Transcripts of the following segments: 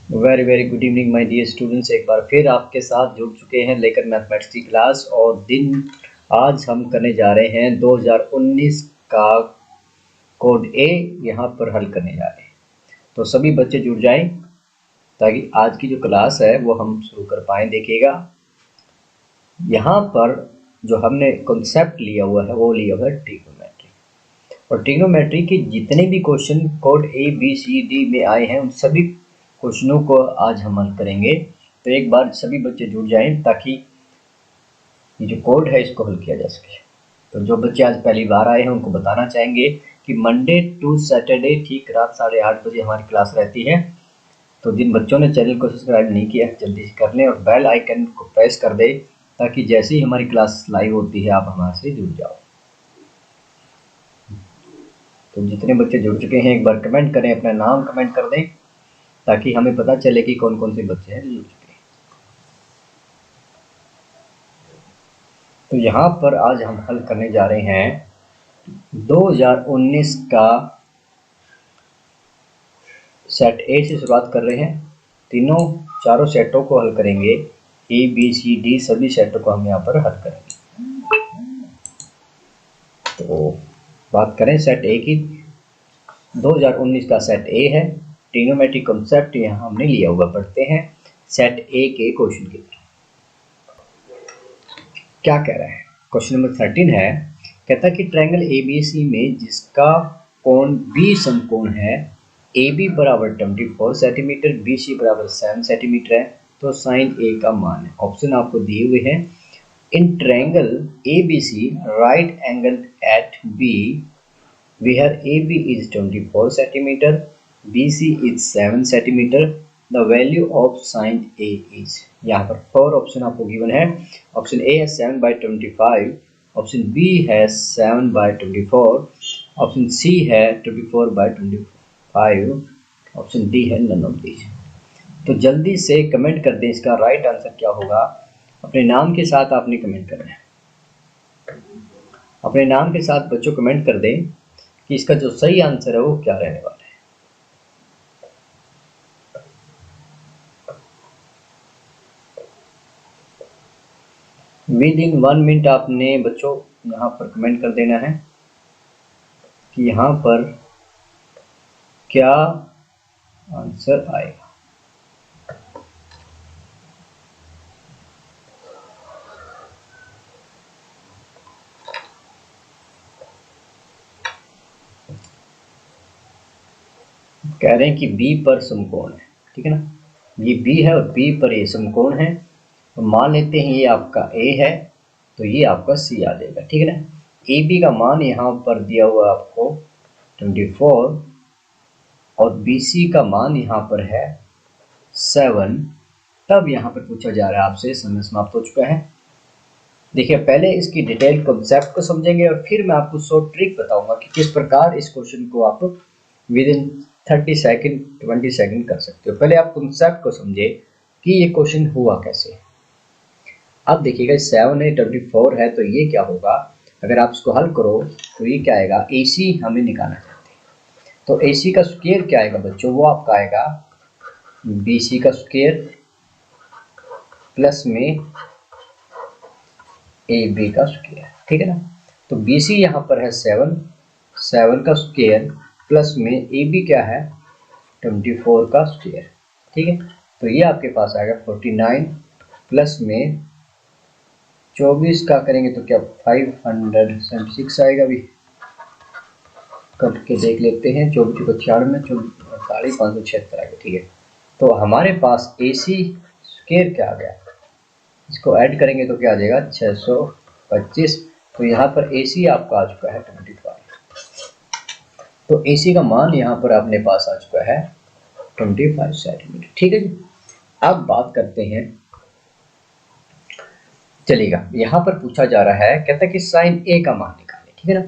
Very very good evening my dear students. एक बार फिर आपके साथ जुड़ चुके हैं लेकर मैथमेटिक्स की क्लास। और दिन आज हम करने जा रहे हैं 2019 का कोड ए, यहाँ पर हल करने जा रहे हैं। तो सभी बच्चे जुड़ जाएं ताकि आज की जो क्लास है वो हम शुरू कर पाएँ। देखिएगा यहाँ पर जो हमने कॉन्सेप्ट लिया हुआ है वो लिया हुआ है ट्रिग्नोमेट्री। और ट्रिग्नोमेट्री के जितने भी question code A B C D में आए हैं उन सभी क्वेश्चनों को आज हम हल करेंगे। तो एक बार सभी बच्चे जुड़ जाएं ताकि ये जो कोड है इसको हल किया जा सके। तो जो बच्चे आज पहली बार आए हैं उनको बताना चाहेंगे कि मंडे टू सैटरडे ठीक रात 8:30 बजे हमारी क्लास रहती है। तो जिन बच्चों ने चैनल को सब्सक्राइब नहीं किया है जल्दी से कर लें और बेल आइकन को प्रेस कर दें ताकि जैसे ही हमारी क्लास लाइव होती है आप हमारे से जुड़ जाओ। तो जितने बच्चे जुड़ चुके हैं एक बार कमेंट करें, अपना नाम कमेंट कर दें ताकि हमें पता चले कि कौन कौन से बच्चे हैं जुड़ चुके हैं। तो यहाँ पर आज हम हल करने जा रहे हैं 2019 का सेट ए से शुरुआत कर रहे हैं। चारों सेटों को हल करेंगे, ए बी सी डी सभी सेटों को हम यहाँ पर हल करेंगे। तो बात करें सेट ए की, 2019 का सेट ए है। ट्रिग्नोमेट्री कॉन्सेप्ट यहाँ हमने लिया हुआ, पढ़ते हैं सेट ए के क्वेश्चन की तरह। क्या कह रहा है? क्वेश्चन नंबर 13 है, कहता है कि ट्रायंगल एबीसी में जिसका कोण बी समकोण है, ए बी बराबर 24 सेंटीमीटर, बी सी बराबर 7 सेंटीमीटर है, तो साइन ए का मान है। ऑप्शन आपको दिए हुए हैं। In triangle ABC right angle at B where AB is 24 centimeter, BC is 7 centimeter, the value of sin A is। यहाँ पर 4 ऑप्शन आपको गिवन है। ऑप्शन ए है 7/25, ऑप्शन बी है 7/24, ऑप्शन सी है 24/25, ऑप्शन डी है नन ऑफ दीज। तो जल्दी से कमेंट कर दें इसका राइट आंसर क्या होगा। अपने नाम के साथ आपने कमेंट करना है। अपने नाम के साथ बच्चों कमेंट कर दें कि इसका जो सही आंसर है वो क्या रहने वाला है। विद इन 1 मिनट आपने बच्चों यहाँ पर कमेंट कर देना है कि यहाँ पर क्या आंसर आएगा। कह रहे हैं कि बी पर समकोण है, ठीक है ना। ये बी है और बी पर ये समकोण है। तो मान लेते हैं ये आपका ए है तो ये आपका सी आ जाएगा, ठीक है ना। ए बी का मान यहाँ पर दिया हुआ आपको 24 और बी सी का मान यहाँ पर है 7। तब यहाँ पर पूछा जा रहा है आपसे, समय समाप्त हो चुका है। देखिए पहले इसकी डिटेल कॉन्सेप्ट को समझेंगे और फिर मैं आपको शॉर्ट ट्रिक बताऊंगा कि किस प्रकार इस क्वेश्चन को आप विद इन 30 सेकंड 20 सेकंड कर सकते हो। पहले आप कॉन्सेप्ट को समझे कि ये क्वेश्चन हुआ कैसे। अब देखिएगा 7 है 24 है, तो ये क्या होगा अगर आप इसको हल करो तो ये क्या आएगा, ए सी हमें निकालना चाहते हैं। तो ए सी का स्क्वायर क्या आएगा बच्चों, वो आपका आएगा बी सी का स्क्वायर प्लस में ए बी का स्क्वायर, ठीक है ना। तो बी सी यहाँ पर है 7 का स्क्वायर प्लस में ए बी क्या है 24 का स्क्वायर, ठीक है। तो ये आपके पास आएगा 49 प्लस में 24 का करेंगे तो क्या 576 आएगा। भी कट के देख लेते हैं, 24 को 96, 48, 576 आएगा, ठीक है। तो हमारे पास ए सी स्क्वायर क्या आ गया, इसको ऐड करेंगे तो क्या आ जाएगा 625। तो यहाँ पर ए सी आपका आ चुका है 25। तो ए सी का मान यहाँ पर अपने पास आ चुका है 25 सेंटीमीटर, ठीक है जी। अब बात करते हैं, चलिएगा यहाँ पर पूछा जा रहा है, कहता है कि साइन ए का मान निकालें, ठीक है ना।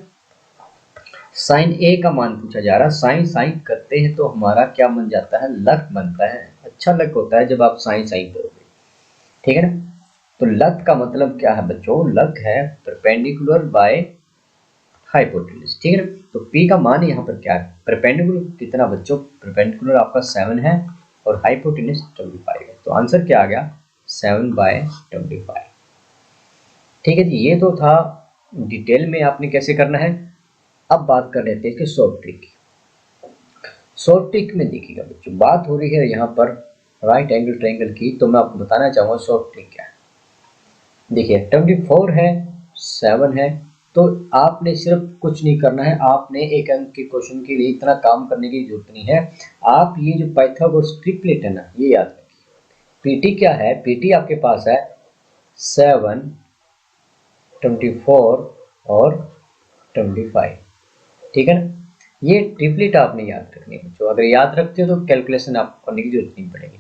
साइन ए का मान पूछा जा रहा है। साइन साइन करते हैं तो हमारा क्या बन जाता है, लक बनता है। अच्छा लक होता है जब आप साइन साइन करोगे, ठीक है ना। तो लक का मतलब क्या है बच्चों, लक है परपेंडिकुलर बाय हाइपोटेन्यूज, ठीक है ना। तो P का मान यहाँ पर क्या है, परपेंडिकुलर कितना बच्चों, परपेंडिकुलर आपका 7 है और हाइपोटेन्यूज 25 है। तो आंसर क्या आ गया 7/25। ठीक है जी, ये तो था डिटेल में आपने कैसे करना है। अब बात कर लेते हैं कि शॉर्ट ट्रिक की। शॉर्ट ट्रिक में देखिएगा बच्चों, बात हो रही है यहाँ पर राइट एंगल ट्रायंगल की, तो मैं आपको बताना चाहूँगा शॉर्ट ट्रिक क्या है। देखिए 24 है, 7 है, तो आपने सिर्फ कुछ नहीं करना है, आपने एक अंक के क्वेश्चन के लिए इतना काम करने की जरूरत नहीं है। आप ये जो पाइथागोरस ट्रिपलेट है ना, ये याद रखिए। पीटी क्या है, पीटी आपके पास है 7, 24 और 25। ठीक है ना, ये ट्रिपलेट आपने याद रखनी है। जो अगर याद रखते हो तो कैलकुलेशन आपको करने की जरूरत नहीं पड़ेगी।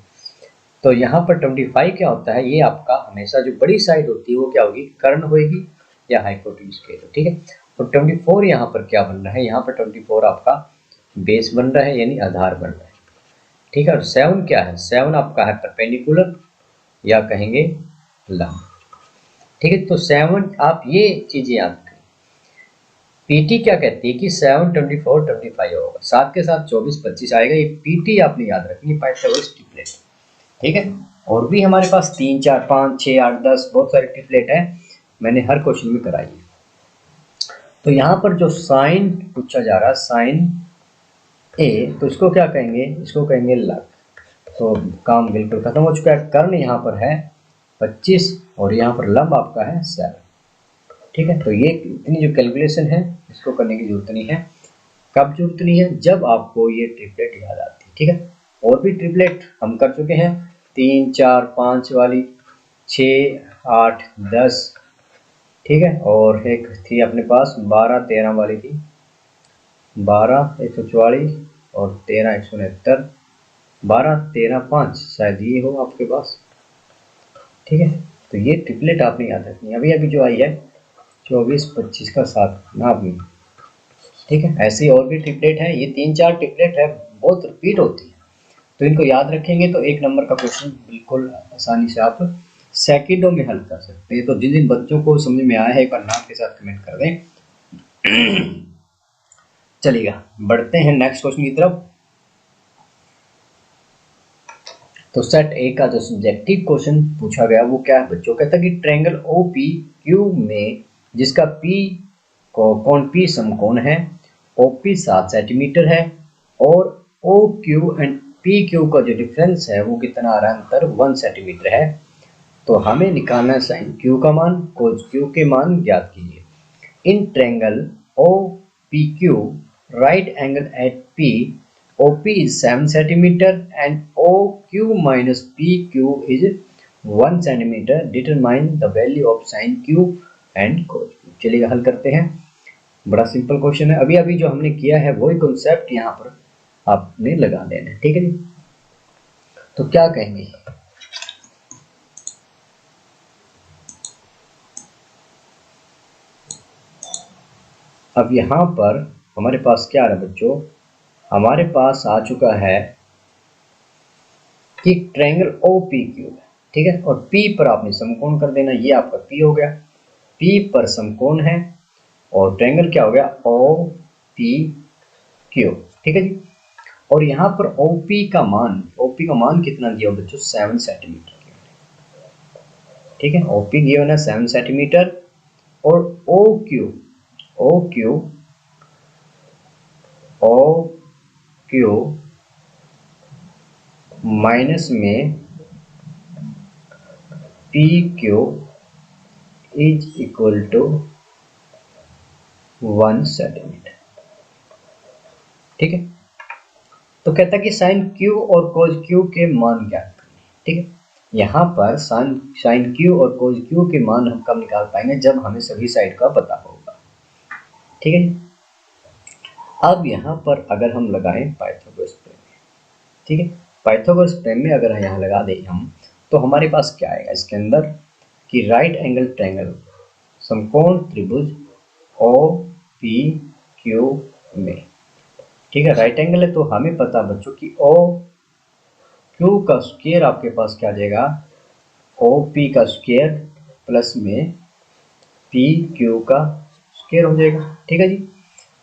तो यहाँ पर 25 क्या होता है, ये आपका हमेशा जो बड़ी साइड होती है वो क्या होगी, कर्ण होगी या हाइपोटेन्यूज के। ठीक है, और 24 यहाँ पर क्या बन रहा है, यहाँ पर 24 आपका बेस बन रहा है, यानी आधार बन रहा है। ठीक है, और 7 क्या है, 7 आपका है परपेंडिकुलर या कहेंगे लंब। ठीक है, तो 7 आप ये चीजें याद करें। पीटी क्या कहती है कि 7, 24, 25 होगा, साथ के साथ 24, 25 आएगा। ये पीटी आपने याद रखनी, पाइथागोरस ट्रिपलेट। ठीक है, और भी हमारे पास 3, 4, 5, 6, 8, 10 बहुत सारे ट्रिपलेट है, मैंने हर क्वेश्चन में कराई है। तो यहाँ पर जो साइन पूछा जा रहा है, साइन ए, तो इसको क्या कहेंगे, इसको कहेंगे लग। तो काम बिल्कुल खत्म हो चुका है। कर्ण यहाँ पर है 25 और यहाँ पर लंब आपका है 7। ठीक है, तो ये इतनी जो कैलकुलेशन है इसको करने की जरूरत नहीं है। कब जरूरत नहीं है, जब आपको ये ट्रिपलेट याद आती है। ठीक है, और भी ट्रिपलेट हम कर चुके हैं, 3, 4, 5 वाली, 6, 8, 10। ठीक है, और एक थी अपने पास 12, 13 वाली थी, 12, 144 और 13, 169, 12, 13, 5 शायद ये हो आपके पास। ठीक है, तो ये ट्रिपलेट आपने याद रखनी है। अभी अभी जो आई है 24, 25 का साथ ना आपने। ठीक है, ऐसे और भी ट्रिपलेट है, ये 3, 4 ट्रिपलेट है, बहुत रिपीट होती है, तो इनको याद रखेंगे तो 1 नंबर का क्वेश्चन बिल्कुल आसानी से आप सेकंडों में हल कर सकते हैं। तो जिन जिन बच्चों को समझ में आया है एक बार नाम के साथ कमेंट कर दें। चलिएगा, बढ़ते हैं नेक्स्ट क्वेश्चन की तरफ। तो सेट ए का जो सब्जेक्टिव क्वेश्चन पूछा गया वो क्या है बच्चों, कहता है कि ट्रायंगल ओ पी क्यू में जिसका पी कोण पी समकोण है, ओ पी 7 सेंटीमीटर है और O Q and P Q का जो डिफरेंस है वो कितना आ रहा है, अंतर 1 सेंटीमीटर है। तो हमें निकालना है साइन क्यू का मान, कोस क्यू के मान ज्ञात कीजिए। In triangle O P Q right angle at P, OP is 7 centimeter and OQ minus PQ is 1 centimeter. Determine the value of sin Q and cos Q. चलिए हल करते हैं, बड़ा सिंपल क्वेश्चन है। अभी अभी जो हमने किया है वही कॉन्सेप्ट यहाँ पर आपने लगा देना है। ठीक है जी, तो क्या कहेंगे, अब यहाँ पर हमारे पास क्या है बच्चों, हमारे पास आ चुका है कि ट्रायंगल OPQ है। ठीक है, और P पर आपने समकोण कर देना, ये आपका P हो गया, P पर समकोण है और ट्रायंगल क्या हो गया OPQ। ठीक है जी, और यहाँ पर OP का मान कितना दिया बच्चों, 7 सेंटीमीटर। ठीक है, OP गिवन है 7 सेंटीमीटर और OQ माइनस में PQ is equal to 1 centimetre. ठीक है, तो कहता है कि साइन Q और कोस Q के मान ज्ञात करने। ठीक है, यहाँ पर साइन Q और कोस Q के मान हम कब निकाल पाएंगे, जब हमें सभी साइड का पता होगा। ठीक है, अब यहाँ पर अगर हम लगाएं पाइथागोरस प्रमेय, ठीक है, पाइथागोरस प्रमेय अगर यहाँ लगा दें हम, तो हमारे पास क्या आएगा इसके अंदर कि राइट एंगल ट्रायंगल समकोण त्रिभुज OPQ में। ठीक है, राइट एंगल है तो हमें पता बच्चों कि OQ का स्क्वायर आपके पास क्या आ जाएगा, OP का स्क्वायर प्लस में PQ का स्क्वायर हो जाएगा। ठीक है जी,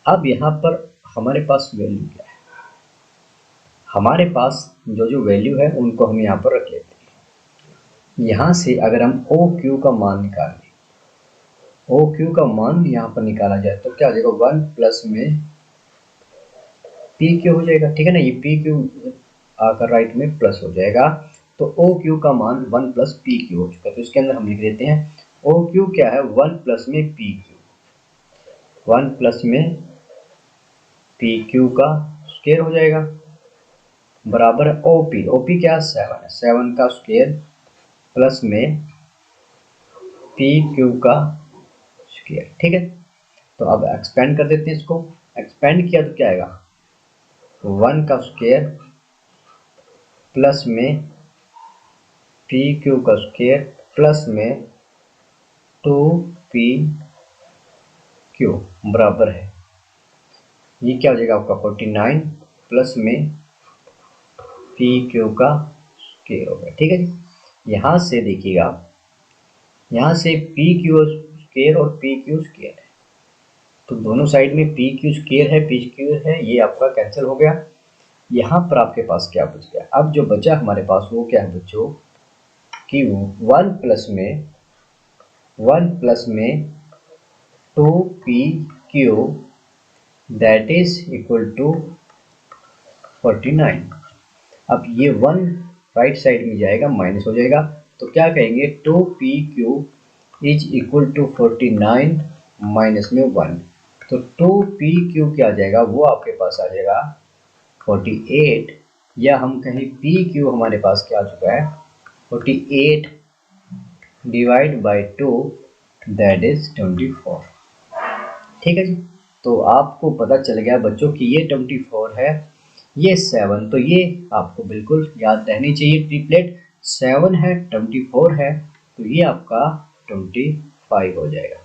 अब यहाँ पर हमारे पास वैल्यू क्या है, हमारे पास जो जो वैल्यू है उनको हम यहाँ पर रख लेते हैं। यहाँ से अगर हम ओ क्यू का मान निकाल लें, ओ क्यू का मान यहाँ पर निकाला जाए तो क्या हो जाएगा, 1 प्लस में पी क्यू हो जाएगा। ठीक है ना, ये पी क्यू आकर राइट में प्लस हो जाएगा, तो ओ क्यू का मान 1 प्लस पी क्यू हो चुका है। तो इसके अंदर हम लिख देते हैं ओ क्यू क्या है, 1 प्लस में पी क्यू, 1 प्लस में पी क्यू का स्क्वायर हो जाएगा बराबर ओपी, ओपी क्या 7 है, 7 का स्क्वायर प्लस में पी क्यू का स्क्वायर। ठीक है, तो अब एक्सपेंड कर देते हैं इसको। एक्सपेंड किया तो क्या आएगा, 1 का स्क्वायर प्लस में पी क्यू का स्क्वायर प्लस में 2 पी क्यू बराबर है, ये क्या हो जाएगा आपका 49 प्लस में पी क्यू का स्क्वायर हो गया। ठीक है जी, यहाँ से देखिएगा, यहाँ से पी क्यू स्क्वायर और पी क्यू स्क्वायर है, तो दोनों साइड में पी क्यू स्क्वायर है, पी स्क्वायर है, ये आपका कैंसिल हो गया। यहाँ पर आपके पास क्या बच गया, अब जो बचा हमारे पास वो क्या है बच्चों कि 1 प्लस में 2 P Q that is equal to 49। अब ये 1 राइट साइड में जाएगा, माइनस हो जाएगा, तो क्या कहेंगे 2 P Q is equal to 49 minus में 1, तो 2 पी क्यू क्या आ जाएगा, वो आपके पास आ जाएगा 48, या हम कहें पी क्यू हमारे पास क्या आ चुका है 48 डिवाइड बाई 2 दैट इज 24। ठीक है जी, तो आपको पता चल गया बच्चों कि ये 24 है, ये 7, तो ये आपको बिल्कुल याद रहनी चाहिए, ट्रिपलेट 7 है 24 है, तो ये आपका 25 हो जाएगा।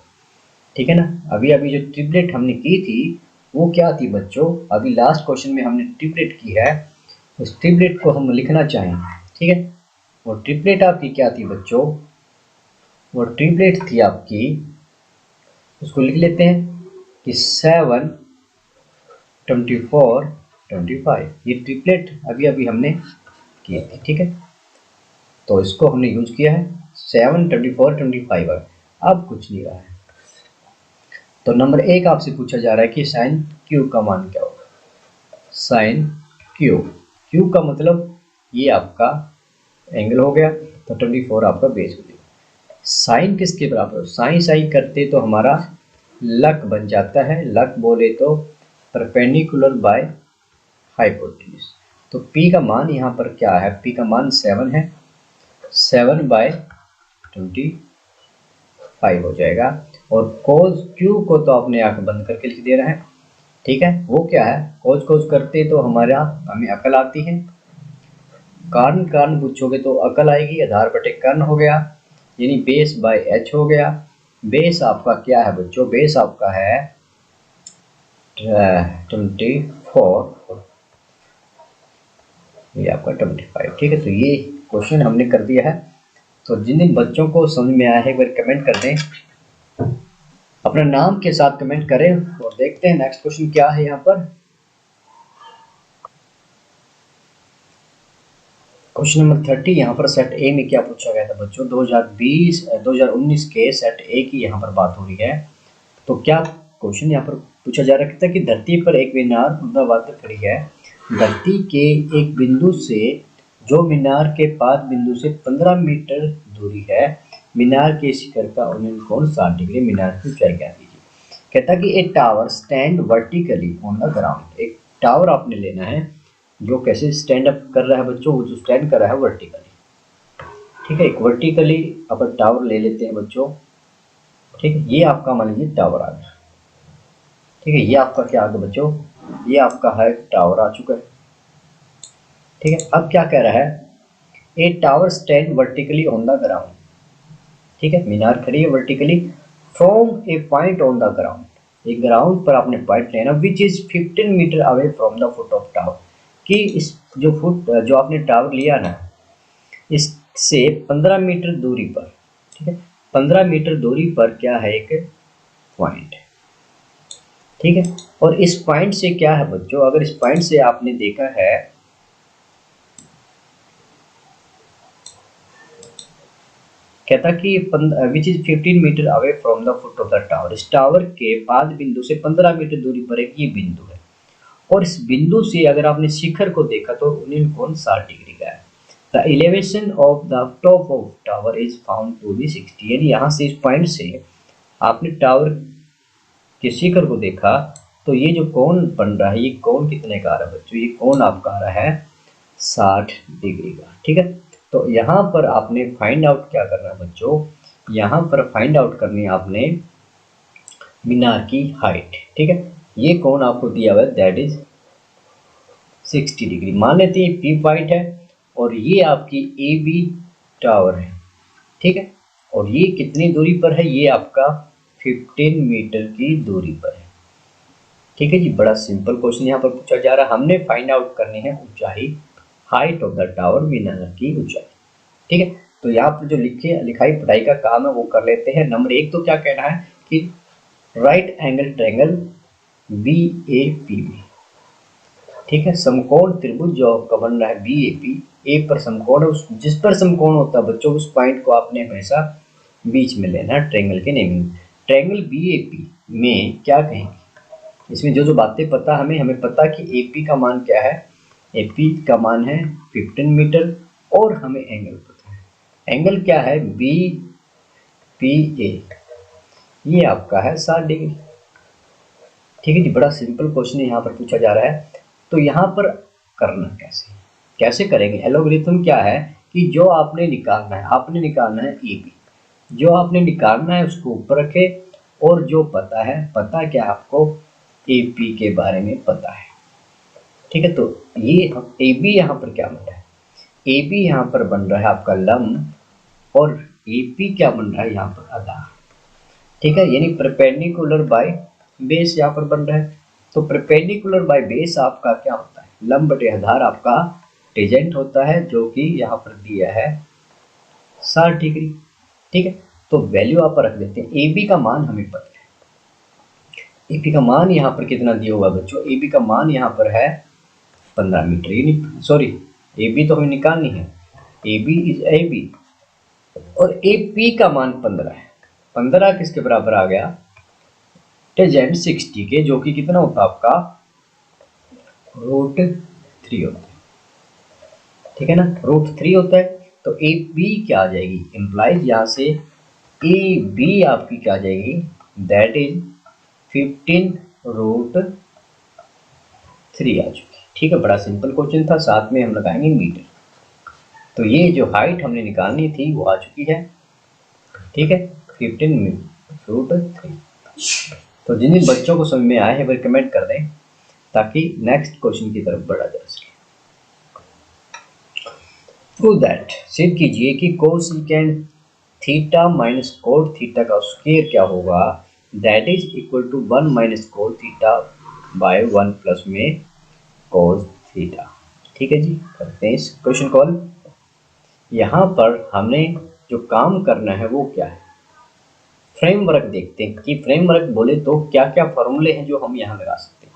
ठीक है ना, अभी अभी जो ट्रिपलेट हमने की थी वो क्या थी बच्चों, अभी लास्ट क्वेश्चन में हमने ट्रिपलेट की है, उस ट्रिपलेट को हम लिखना चाहें। ठीक है, वो ट्रिपलेट आपकी क्या थी बच्चों, वो ट्रिपलेट थी आपकी, उसको लिख लेते हैं कि 7 24 25, ये ट्रिपलेट अभी अभी हमने की थी। ठीक है, तो इसको हमने यूज किया है, 7 24 25 अब कुछ नहीं रहा है। तो नंबर 1 आपसे पूछा जा रहा है कि साइन क्यू का मान क्या होगा, साइन क्यू, क्यू का मतलब ये आपका एंगल हो गया, तो 24 आपका बेस हो गया। साइन किसके बराबर, साइन साइन करते तो हमारा लक बन जाता है, लक बोले तो परपेंडिकुलर बाय हाइपोटेन्यूज। तो P का मान यहाँ पर क्या है, P का मान 7 है, 7 बाय 25 हो जाएगा, और कोस Q को तो आपने आंख बंद करके लिख दे रहा है। ठीक है, वो क्या है, कोस कोस करते तो हमारा हमें अकल आती है, कारण कारण पूछोगे तो अकल आएगी, आधार बटे कर्ण हो गया, यानी बेस बाय एच हो गया। बेस आपका क्या है बच्चों, बेस आपका है 24, ये आपका 25। ठीक है, तो ये क्वेश्चन हमने कर दिया है। तो जिन जिन बच्चों को समझ में आया है एक बार कमेंट कर दें, अपना नाम के साथ कमेंट करें, और देखते हैं नेक्स्ट क्वेश्चन क्या है। यहाँ पर क्वेश्चन नंबर 30, यहाँ पर सेट ए में क्या पूछा गया था बच्चों, 2019 के सेट ए की यहाँ पर बात हो रही है। तो क्या क्वेश्चन यहाँ पर पूछा जा रहा था कि धरती पर एक मीनार ऊर्ध्वाधर खड़ी है, धरती के एक बिंदु से जो मीनार के पाद बिंदु से 15 मीटर दूरी है, मीनार के शिखर का उन्नयन कोण 60 डिग्री, मीनार की ऊंचाई क्या दीजिए। कहता कि एक tower stand vertically on the ground, एक टावर आपने लेना है जो कैसे स्टैंड अप कर रहा है बच्चों, वो जो स्टैंड कर रहा है वर्टिकली। ठीक है, एक वर्टिकली अपन टावर ले लेते हैं बच्चों। ठीक है, ये आपका मान लीजिए टावर आ गया। ठीक है, ये आपका क्या आ गया बच्चों, ये आपका है टावर आ चुका है। ठीक है, अब क्या कह रहा है, a tower stand vertically on the ground. ठीक है, मीनार खड़ी है vertically from a point on the ground, एक ग्राउंड पर आपने पॉइंट लेना, which is 15 metre away from the foot of tower, कि इस जो आपने टावर लिया ना, इससे 15 मीटर दूरी पर, ठीक है 15 मीटर दूरी पर क्या है एक पॉइंट। ठीक है, और इस पॉइंट से क्या है बच्चों, अगर इस पॉइंट से आपने देखा है कहता कि which is 15 metre away from the foot of the tower, इस टावर के पाद बिंदु से 15 मीटर दूरी पर एक ये बिंदु है, और इस बिंदु से अगर आपने शिखर को देखा तो उन्हें कोण 60 डिग्री का है। The elevation of the top of tower is found to be 60, यानी यहाँ से इस पॉइंट से आपने टावर के शिखर को देखा तो ये जो कोण बन रहा है, ये कोण कितने का आ रहा है बच्चों, ये कोण आपका आ रहा है 60 डिग्री का। ठीक है, तो यहाँ पर आपने फाइंड आउट क्या करना है बच्चों, यहाँ पर फाइंड आउट करनी है आपने मीनार की हाइट। ठीक है, ये कोण आपको दिया हुआ है दैट इज 60 डिग्री। मान लेते हैं पी पॉइंट है और ये आपकी ए बी टावर है। ठीक है, और ये कितनी दूरी पर है, ये आपका 15 मीटर की दूरी पर है। ठीक है जी, बड़ा सिंपल क्वेश्चन यहाँ पर पूछा जा रहा है। हमने फाइंड आउट करनी है ऊंचाई, हाइट ऑफ द टावर, मीनार की ऊंचाई। ठीक है, तो यहाँ पर जो लिखाई पढ़ाई का काम है वो कर लेते हैं। नंबर 1 तो क्या कहना है कि राइट एंगल ट्रायंगल BAP में, ठीक है, समकोण त्रिभुज जो आपका बन रहा है BAP, ए पर समकोण है, उस जिस पर समकोण होता है बच्चों उस पॉइंट को आपने हमेशा बीच में लेना है ट्रायंगल के नेमिंग। ट्रायंगल BAP में क्या कहेंगे, इसमें जो जो बातें पता हमें पता कि AP का मान क्या है, AP का मान है 15 मीटर, और हमें एंगल पता है, एंगल क्या है BPA, ये आपका है 60 डिग्री। ठीक है जी, बड़ा सिंपल क्वेश्चन यहाँ पर पूछा जा रहा है। तो यहाँ पर करना कैसे करेंगे, एलोगरिथम क्या है कि जो आपने निकालना है AB, जो आपने निकालना है उसको ऊपर रखे, और जो पता क्या आपको AP के बारे में पता है। ठीक है, तो ये AB यहाँ पर क्या बन रहा है, AB यहाँ पर बन रहा है आपका लंब, और AP क्या बन रहा है यहाँ पर आधार। ठीक है, यानी परपेंडिकुलर बाय बेस यहाँ पर बन रहा है। तो परपेंडिकुलर बाय बेस आपका क्या होता है, लंब बटे आधार आपका टेंजेंट होता है, जो कि यहाँ पर दिया है 60 डिग्री। ठीक है, तो वैल्यू आप रख देते हैं। AB का मान हमें पता है, AB का मान यहाँ पर कितना दिया हुआ बच्चों, AB का मान यहाँ पर है 15 मीटर, यानी सॉरी AB तो हमें निकालनी है, AB इज AB, और AP का मान 15 है। 15 किसके बराबर आ गया, टेंजेंट 60 के, जो कि कितना होता है आपका √3 होता है। ठीक है ना, √3 होता है। तो AB क्या आ जाएगी, इम्प्लाइज यहाँ से AB आपकी क्या आ जाएगी, दैट इज 15√3 आ चुकी। ठीक है, बड़ा सिंपल क्वेश्चन था, साथ में हम लगाएंगे मीटर। तो ये जो हाइट हमने निकालनी थी वो आ चुकी है। ठीक है, 15√3। तो जिन जिन बच्चों को समझ में आए हैं वो कमेंट कर दें ताकि नेक्स्ट क्वेश्चन की तरफ बढ़ा जा सके। टू दैट सिद्ध कीजिए कि cosecant theta minus cot theta का स्क्वायर क्या होगा, that is equal to 1 minus cot theta by 1 plus में कोस थीटा। ठीक है जी, करते हैं इस क्वेश्चन को। यहाँ पर हमने जो काम करना है वो क्या है, फ्रेमवर्क देखते हैं कि फ्रेमवर्क बोले तो क्या क्या फॉर्मूले हैं जो हम यहाँ लगा सकते हैं।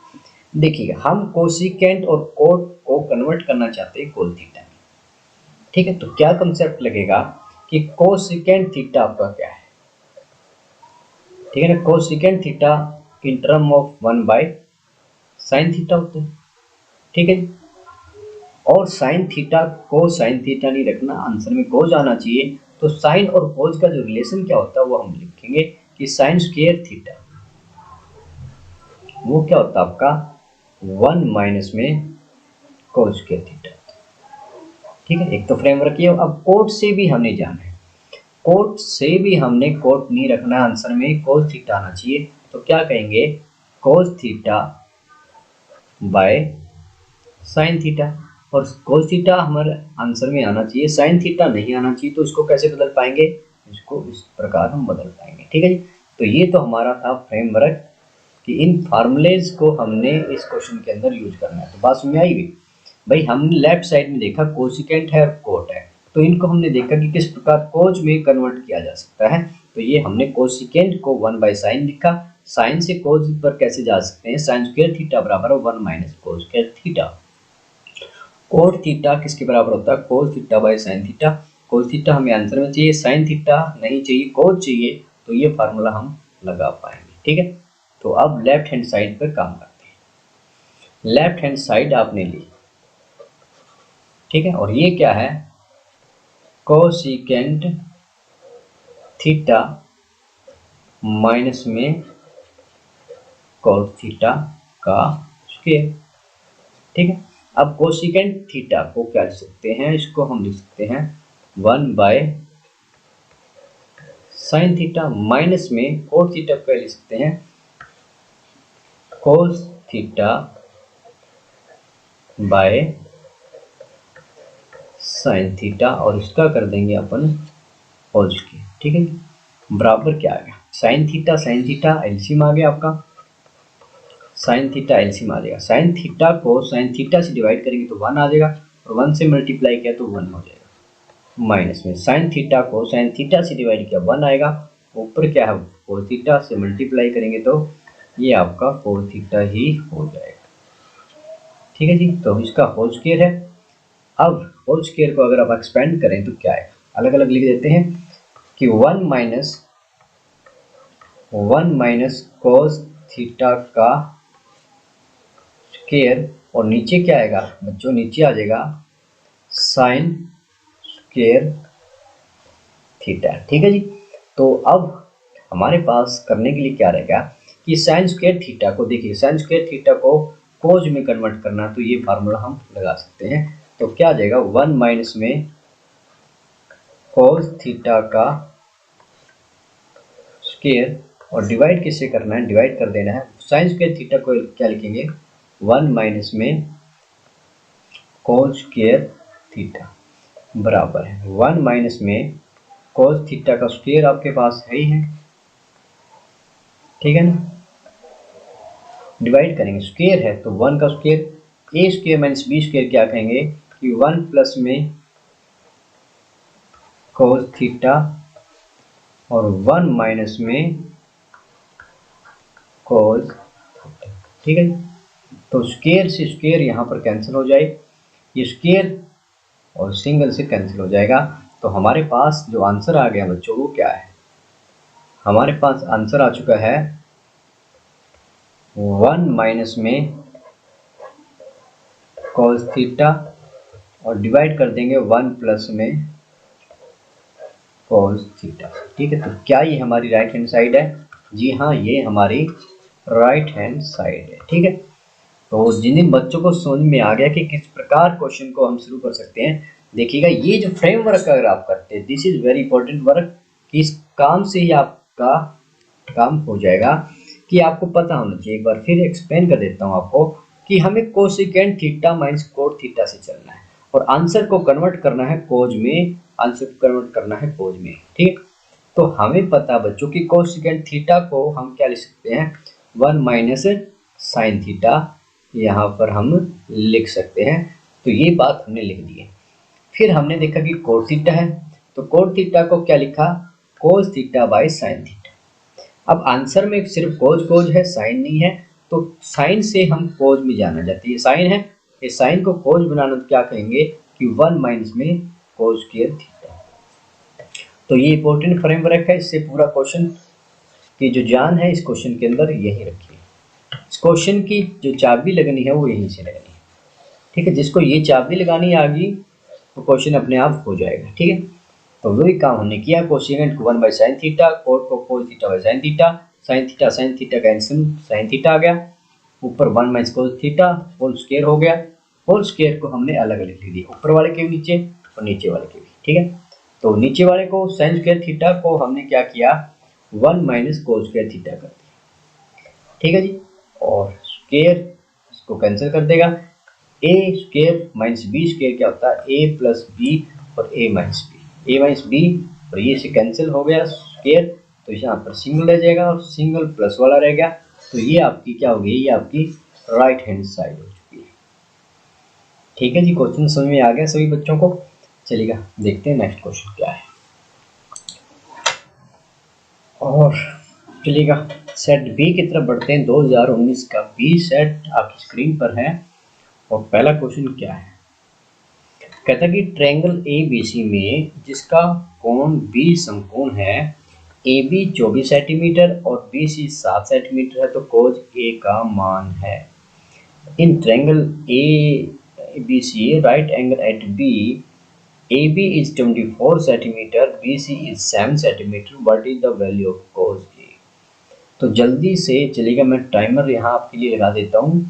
देखिए, हम कोसिकेंट और कोट को कन्वर्ट करना चाहते हैं कोस थीटा में। ठीक है, तो क्या कंसेप्ट लगेगा कि कोसिकेंट थीटा आपका क्या है, ठीक है ना, cosecant theta in term of 1/sin theta होता है। ठीक है, और साइन थीटा को साइन थीटा नहीं रखना, आंसर में कोस आना चाहिए। तो साइन और कोस का जो रिलेशन क्या होता है वो हम लिखेंगे कि साइन स्क्वायर थीटा वो क्या होता है आपका 1 माइनस में कोस स्क्वायर थीटा। ठीक है, एक तो फ्रेमवर्क ये। अब कोट से भी हमने जाना है, कोट से भी हमने कोट नहीं रखना है, आंसर में कोस थीटा आना चाहिए। तो क्या कहेंगे, cos theta by sine theta, और कोस थीटा हमारे आंसर में आना चाहिए, साइन थीटा नहीं आना चाहिए। तो इसको कैसे बदल पाएंगे, इसको इस प्रकार हम बदल पाएंगे। ठीक है जी, तो ये तो हमारा था फ्रेमवर्क कि इन फार्मूलेज को हमने इस क्वेश्चन के अंदर यूज करना है। तो बात समझ में आई गई भाई। हमने लेफ्ट साइड में देखा कोसिकेंट है और कोट है, तो इनको हमने देखा कि किस प्रकार कोस में कन्वर्ट किया जा सकता है। तो ये हमने कोसिकेंट को 1/sin लिखा, साइन से कोस पर कैसे जा सकते हैं, साइन स्क्वायर थीटा बराबर 1 minus cos square theta. Cot theta किसके बराबर होता है, cos theta by sine theta. Cos theta हमें आंसर में चाहिए, साइन थीटा नहीं चाहिए, कोस चाहिए, तो ये फार्मूला हम लगा पाएंगे। ठीक है, तो अब लेफ्ट हैंड साइड पर काम करते हैं। लेफ्ट हैंड साइड आपने ली, ठीक है, और ये क्या है, कोसिकेंट थीटा माइनस में कॉस थीटा का स्क्वायर। ठीक है, अब कोसिकेंट थीटा को क्या लिख सकते हैं, इसको हम लिख सकते हैं 1 बाय साइन थीटा, माइनस में कोस थीटा को लिख सकते हैं cos theta by sine theta, और इसका कर देंगे अपन होल स्क्वायर। ठीक है, बराबर क्या आ गया, साइन थीटा एलसीएम आ गया आपका, साइन थीटा एलसीएम आ जाएगा, साइन थीटा को साइन थीटा से डिवाइड करेंगे तो 1 आ जाएगा, और 1 से मल्टीप्लाई किया तो 1 हो जाएगा, माइनस में साइन थीटा को साइन थीटा से डिवाइड किया 1 आएगा, ऊपर क्या है कोस थीटा से मल्टीप्लाई करेंगे तो ये आपका कोस थीटा ही हो जाएगा। ठीक है जी, तो इसका होल स्क्वायर है। अब होल स्क्वायर को अगर आप एक्सपेंड करें तो क्या है, अलग अलग लिख देते हैं कि 1 माइनस कोस थीटा का स्क्वायर, और नीचे क्या आएगा बच्चों, नीचे आ जाएगा साइन स्क्वायर थीटा। ठीक है जी, तो अब हमारे पास करने के लिए क्या रहेगा कि साइन स्क्वायर थीटा को, देखिए साइन स्क्वायर थीटा को कोज में कन्वर्ट करना, तो ये फार्मूला हम लगा सकते हैं। तो क्या आ जाएगा 1 माइनस में कोस थीटा का स्क्वायर, और डिवाइड किससे करना है, डिवाइड कर देना है, साइन स्क्वायर थीटा को क्या लिखेंगे 1 माइनस में कोस स्क्वायर थीटा बराबर है 1 माइनस में कोस थीटा का स्क्वायर आपके पास है ही है। ठीक है ना, डिवाइड करेंगे, स्क्वायर है तो 1 का स्क्वायर, ए स्क्वायर माइनस बी स्क्वायर क्या कहेंगे कि 1 प्लस में कोस थीटा और 1 माइनस में कोस। ठीक है, तो स्क्वायर से स्क्वायर यहाँ पर कैंसिल हो जाए, ये स्क्वायर और सिंगल से कैंसिल हो जाएगा, तो हमारे पास जो आंसर आ गया बच्चों वो क्या है, हमारे पास आंसर आ चुका है 1 माइनस में कोस थीटा और डिवाइड कर देंगे 1 प्लस में कोस थीटा। ठीक है, तो क्या ये हमारी राइट हैंड साइड है, जी हाँ ये हमारी राइट हैंड साइड है। ठीक है, तो जिन बच्चों को समझ में आ गया कि किस प्रकार क्वेश्चन को हम शुरू कर सकते हैं, देखिएगा ये जो फ्रेमवर्क अगर आप करते हैं, this is very important work, इस काम से ही आपका काम हो जाएगा कि आपको पता होना चाहिए। एक बार फिर एक्सप्लेन कर देता हूँ आपको कि हमें cosecant theta minus cot theta से चलना है, और आंसर को कन्वर्ट करना है कोज में, आंसर को कन्वर्ट करना है कोज में। ठीक, तो हमें पता बच्चों की कोसिकेंट थीटा को हम क्या लिख सकते हैं 1 माइनस साइन थीटा, यहाँ पर हम लिख सकते हैं, तो ये बात हमने लिख दी है। फिर हमने देखा कि कोट थीटा है, तो कोट थीटा को क्या लिखा cos theta by sine theta. अब आंसर में सिर्फ कोज है, साइन नहीं है, तो साइन से हम कोज में जाना चाहते हैं, साइन है, ये साइन को कोज बनाना तो क्या कहेंगे कि 1 माइनस में कोस स्क्वायर थीटा। तो ये इंपॉर्टेंट फ्रेमवर्क है, इससे पूरा क्वेश्चन की जो जान है इस क्वेश्चन के अंदर यही रखिए। इस क्वेश्चन की जो चाबी लगनी है वो यहीं से लगनी है। ठीक है, जिसको ये चाबी लगानी आ गई तो क्वेश्चन अपने आप हो जाएगा। ठीक है, तो वही काम हमने किया, कोसिकेंट को 1 बाई साइन थीटा, कोट को cos theta by sine theta, sine theta का एलसीएम साइन थीटा आ गया, ऊपर 1 minus cos theta whole square हो गया, होल स्क्वायर को हमने अलग अलग लिख दिया, ऊपर वाले के नीचे और नीचे वाले के भी। ठीक है, तो नीचे वाले को साइन स्क्वायर थीटा को हमने क्या किया 1 माइनस कोस स्क्वायर थीटा कर दिया। ठीक है जी, और स्क्वायर इसको कैंसिल कर देगा, ए स्क्वायर माइनस बी स्क्वायर क्या होता है ए प्लस बी और ए माइनस बी, और ये से कैंसिल हो गया स्क्वायर, तो यहाँ पर सिंगल रह जाएगा और सिंगल प्लस वाला रह गया, तो ये आपकी क्या हो गई, ये आपकी राइट हैंड साइड हो चुकी है। ठीक है जी, क्वेश्चन समझ में आ गया सभी बच्चों को। चलिएगा देखते हैं नेक्स्ट क्वेश्चन क्या है, और चलिएगा सेट बी की तरफ बढ़ते हैं। 2019 का बी सेट आपकी स्क्रीन पर है, और पहला क्वेश्चन क्या है, कहता है कि ट्रायंगल ए बी सी में जिसका कोण बी समकोण है, ए बी 24 सेंटीमीटर और बी सी 7 सेंटीमीटर है, तो कोज ए का मान है। In triangle A B C right angle at B, A B is 24 centimetre, B C is 7 centimetre, what is the value of cos A. तो जल्दी से चलिएगा, मैं टाइमर यहाँ आपके लिए लगा देता हूँ।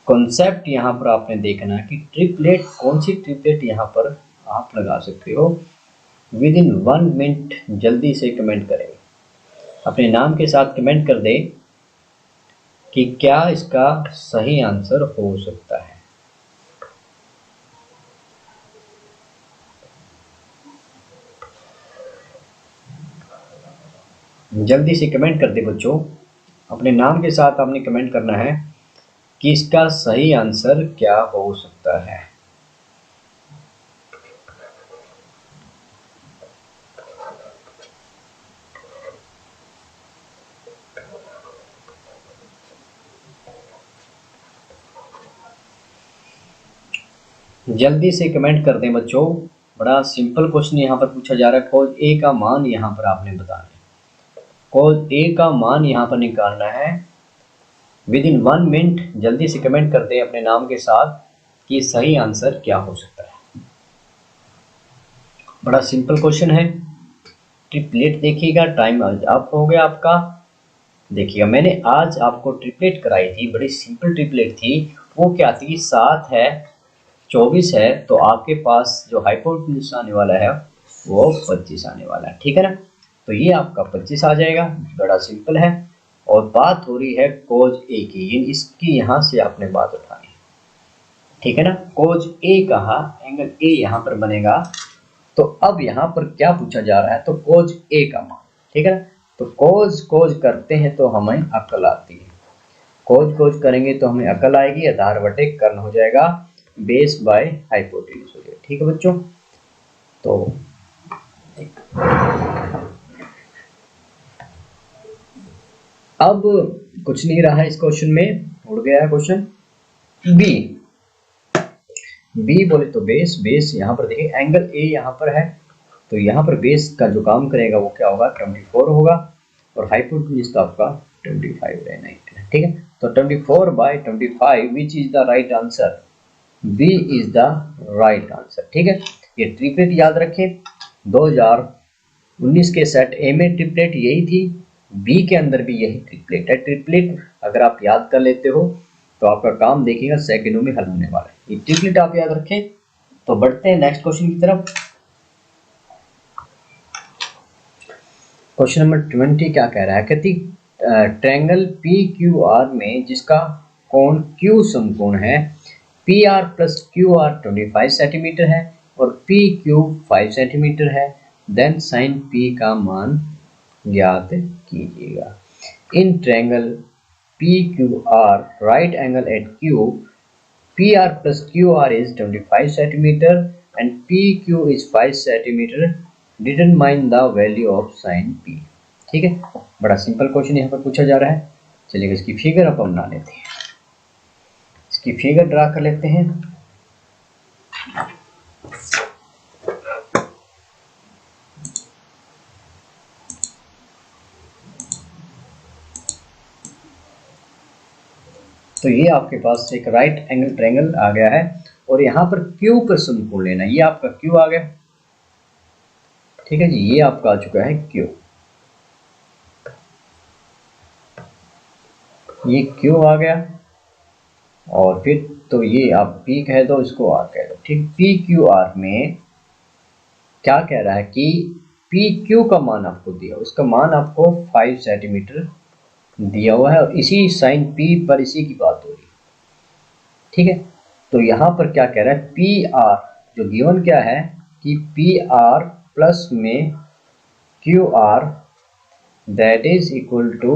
कॉन्सेप्ट यहाँ पर आपने देखना कि ट्रिपलेट, कौन सी ट्रिपलेट यहाँ पर आप लगा सकते हो। विद इन 1 मिनट जल्दी से कमेंट करें, अपने नाम के साथ कमेंट कर दें कि क्या इसका सही आंसर हो सकता है। जल्दी से कमेंट कर दे बच्चों, अपने नाम के साथ आपने कमेंट करना है कि इसका सही आंसर क्या हो सकता है। जल्दी से कमेंट कर दें बच्चों। बड़ा सिंपल क्वेश्चन यहाँ पर पूछा जा रहा है। कोज ए का मान यहाँ पर आपने बताना है, कोज ए का मान यहाँ पर निकालना है। विद इन 1 मिनट जल्दी से कमेंट कर दें अपने नाम के साथ कि सही आंसर क्या हो सकता है। बड़ा सिंपल क्वेश्चन है। ट्रिपलेट देखिएगा, टाइम अप हो गया आपका। देखिएगा, मैंने आज आपको ट्रिपलेट कराई थी, बड़ी सिंपल ट्रिपलेट थी। वो क्या थी, 7 है, 24 है, तो आपके पास जो हाइपोटेन्यूज आने वाला है वो 25 आने वाला है। ठीक है ना, तो ये आपका 25 आ जाएगा। बड़ा सिंपल है। और बात हो रही है कोज ए की, इसकी यहाँ से आपने बात उठानी है। ठीक है ना, कोज ए कहा, एंगल ए यहाँ पर बनेगा। तो अब यहाँ पर क्या पूछा जा रहा है, तो कोज ए का मान। ठीक है ना, तो कोज करते हैं तो हमें अकल आती है। कोज करेंगे तो हमें अकल आएगी, आधार बटे कर्ण हो जाएगा, बेस बाय हाइपोटेन्यूज हो जाएगा। ठीक है बच्चों, तो अब कुछ नहीं रहा इस क्वेश्चन में, उड़ गया क्वेश्चन। बी बोले तो बेस यहाँ पर देखिए, एंगल ए यहाँ पर है, तो यहाँ पर बेस का जो काम करेगा वो क्या होगा, 24 होगा, और हाइपोटेन्यूज का आपका 25 रहना है। ठीक है, तो 24/25 which is the right answer, B is the right answer. ठीक है, ये ट्रिपलेट याद रखें, 2019 के सेट ए में ट्रिपलेट यही थी, बी के अंदर भी यही ट्रिपलेट है। ट्रिपलेट अगर आप याद कर लेते हो तो आपका काम देखिएगा सेकंडों में हल होने वाला है। ये ट्रिपलेट आप याद रखें। तो बढ़ते हैं नेक्स्ट क्वेश्चन की तरफ। क्वेश्चन नंबर 20 क्या कह रहा है, कहती ट्रायंगल पी क्यू आर में जिसका कोण क्यू समकोण है, P R plus Q R 25 centimetre है और पी क्यू 5 सेंटीमीटर है, देन साइन पी का मान ज्ञात कीजिएगा। In triangle P Q R right angle at Q, P R plus Q R is 25 centimetre and P Q is 5 centimetre, determine the value of sine P. ठीक है, बड़ा simple question यहाँ पर पूछा जा रहा है। चलिए इसकी फिगर आप बना लेते हैं, इसकी फिगर ड्रा कर लेते हैं। तो ये आपके पास एक राइट एंगल ट्रायंगल आ गया है और यहाँ पर क्यू का समकोण लेना है। ये आपका क्यू आ गया। ठीक है जी, ये आपका आ चुका है क्यू, ये क्यू आ गया, और फिर तो ये आप पी कह दो, इसको आर कह दो। ठीक, पी क्यू आर में क्या कह रहा है कि पी क्यू का मान आपको दिया, उसका मान आपको 5 सेंटीमीटर दिया हुआ है और इसी साइन पी पर इसी की बात हो रही है। ठीक है, तो यहाँ पर क्या कह रहा है, पी आर जो गिवन क्या है कि पी आर प्लस में Q R that is equal to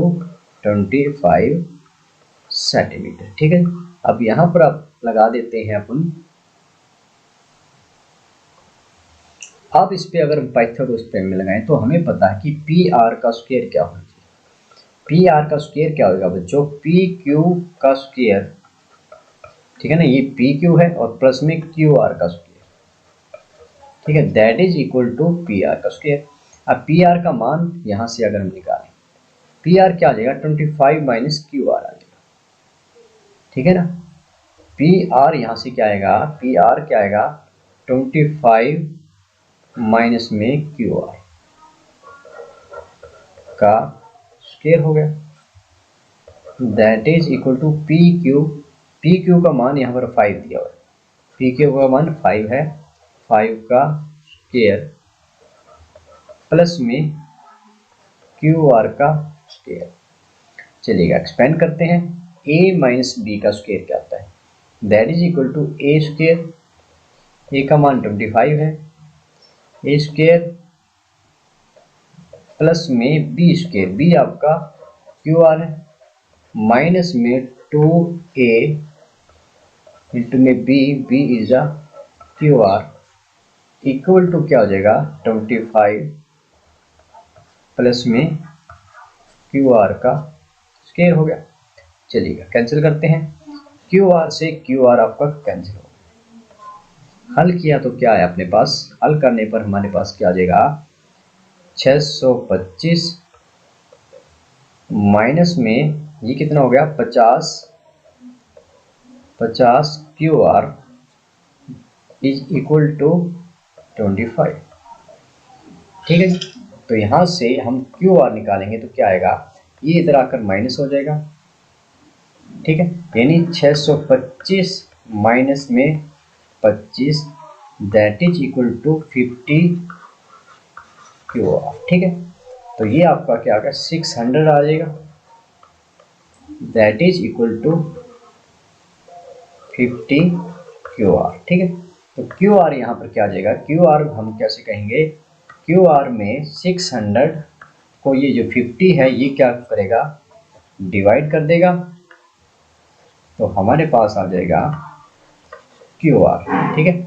25 centimetre. ठीक है, अब यहाँ पर आप लगा देते हैं अपन। अब इस पे अगर पाइथागोरस थ्योरम में लगाएं तो हमें पता है कि पी आर का स्क्वायर क्या होना चाहिए। पी आर का स्क्वायर क्या होगा बच्चों, पी क्यू का स्क्वायर। ठीक है ना, ये पी क्यू है और प्लस में क्यू आर का स्क्वायर। ठीक है, that is equal to P R का स्क्वायर। अब पी आर का मान यहाँ से अगर हम निकालें, पी आर क्या आ जाएगा 25 माइनस क्यू आर आ जाएगा, ठीक है ना। पी आर यहाँ से क्या आएगा, पी आर क्या आएगा 25 माइनस में क्यू आर का स्क्वायर हो गया, that is equal to P Q. P Q का मान यहाँ पर 5 दिया हुआ है, पी क्यू का मान 5 है, 5 का स्क्वायर प्लस में क्यू आर का स्क्वायर। चलिएगा एक्सपेंड करते हैं, ए माइनस बी का स्क्वायर क्या आता है, that is equal to A square, A का मान 25 है, ए स्क्वायर प्लस में बी स्क्वायर, बी आपका क्यू आर है, माइनस में 2a इंटू में B, B is a Q R, equal to क्या हो जाएगा 25 प्लस में क्यू आर का स्क्वायर हो गया। चलिएगा कैंसिल करते हैं, क्यू आर से क्यू आर आपका कैंसिल हो गया। हल किया तो क्या है अपने पास, हल करने पर हमारे पास क्या आ जाएगा 625 माइनस में ये कितना हो गया 50 Q R is equal to 25, ठीक है। तो यहाँ से हम क्यू आर निकालेंगे तो क्या आएगा, ये इधर आकर माइनस हो जाएगा, ठीक है, यानी 625 माइनस में 25 that is equal to 50 Q R, ठीक है। तो ये आपका क्या आ गया 600 आ जाएगा, that is equal to 50 Q R, ठीक है। तो क्यू आर यहाँ पर क्या आ जाएगा, क्यू आर हम कैसे कहेंगे, क्यू आर में 600 को ये जो 50 है ये क्या करेगा डिवाइड कर देगा, तो हमारे पास आ जाएगा क्यू आर, ठीक है।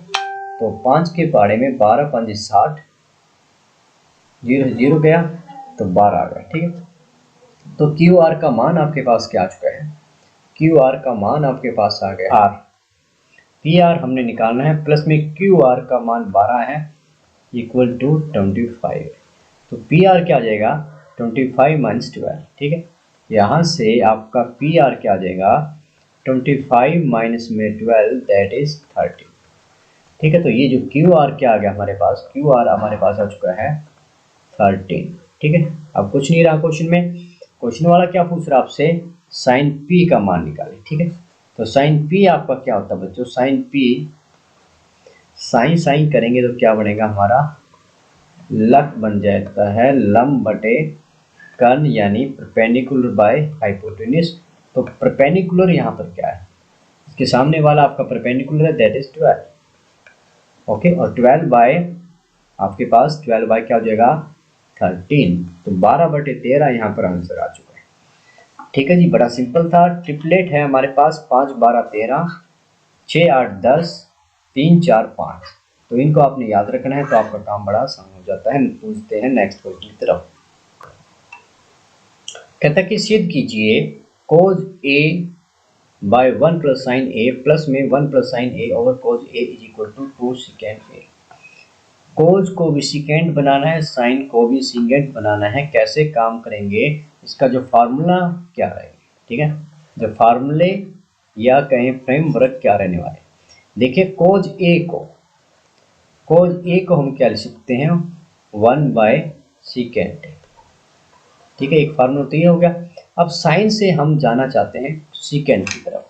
तो 5 के पारे में 12 5 60, 0 0 गया तो 12 आ गया, ठीक है। तो क्यू आर का मान आपके पास क्या आ चुका है, क्यू आर का मान आपके पास आ गया आर, पी आर हमने निकालना है प्लस में क्यू आर का मान 12 है इक्वल टू 25, तो पी आर क्या आ जाएगा 25 माइनस 12, ठीक है। यहाँ से आपका पी आर क्या आ जाएगा 25 माइनस में 12 दैट इज 30, ठीक है। तो ये जो क्यू आर क्या आ गया हमारे पास, क्यू आर हमारे पास आ चुका है 13, ठीक है। अब कुछ नहीं रहा क्वेश्चन में, क्वेश्चन वाला क्या पूछ रहा है आपसे, साइन पी का मान निकालें, ठीक है। तो साइन पी आपका क्या होता है बच्चों, साइन पी, साइन साइन करेंगे तो क्या बनेगा हमारा लक बन जाता है लंब बटे कर्ण, यानी परपेंडिकुलर बाय हाइपोटेन्यूज। तो परपेंडिकुलर यहाँ पर क्या है, इसके सामने वाला आपका परपेंडिकुलर है दैट इज 12, ओके। और 12 बाय आपके पास 12 बाय क्या हो जाएगा 13, तो 12/13 यहाँ पर आंसर आ चुका है, ठीक है जी। बड़ा सिंपल था, ट्रिपलेट है हमारे पास 5 12 13, 6 8 10, 3 4 5, तो इनको आपने याद रखना है, तो आपका काम बड़ा आसान हो जाता है। पूछते हैं नेक्स्ट क्वेश्चन की तरफ। कहता है कि सिद्ध कीजिए cos A by 1 plus sine A plus में 1 plus sine A over cos A is equal to 2 second A. Cos को भी सेकेंड बनाना है, साइन को भी सेकेंड बनाना है, कैसे काम करेंगे, इसका जो फार्मूला क्या रहेगा, ठीक है, जो फार्मूले या कहें फ्रेमवर्क क्या रहने वाले। देखिए कोज ए को हम क्या लिख सकते हैं 1 बाय सेकेंड, ठीक है, एक फार्मूला तो ये हो गया। अब साइन से हम जाना चाहते हैं सेकेंड की तरफ,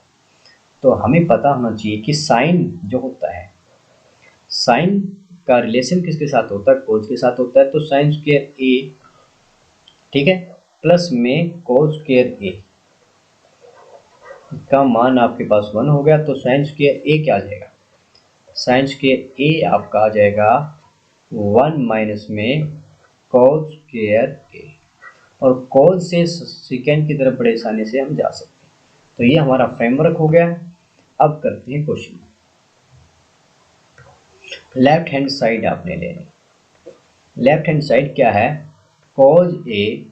तो हमें पता होना चाहिए कि साइन जो होता है, साइन का रिलेशन किसके साथ होता है, कोज के साथ होता है, तो साइन स्क्वायर ए, ठीक है, प्लस में कोज स्क्वायर ए का मान आपके पास 1 हो गया, तो साइन स्क्वायर ए क्या आ जाएगा, साइन स्क्वायर ए आपका आ जाएगा 1 माइनस में कोज स्क्वायर ए, और कोज से सेकेंड की तरफ बड़े आसानी से हम जा सकते हैं। तो ये हमारा फ्रेमवर्क हो गया। अब करते हैं क्वेश्चन। लेफ्ट हैंड साइड आपने लेनी, लेफ्ट हैंड साइड क्या है, कोज ए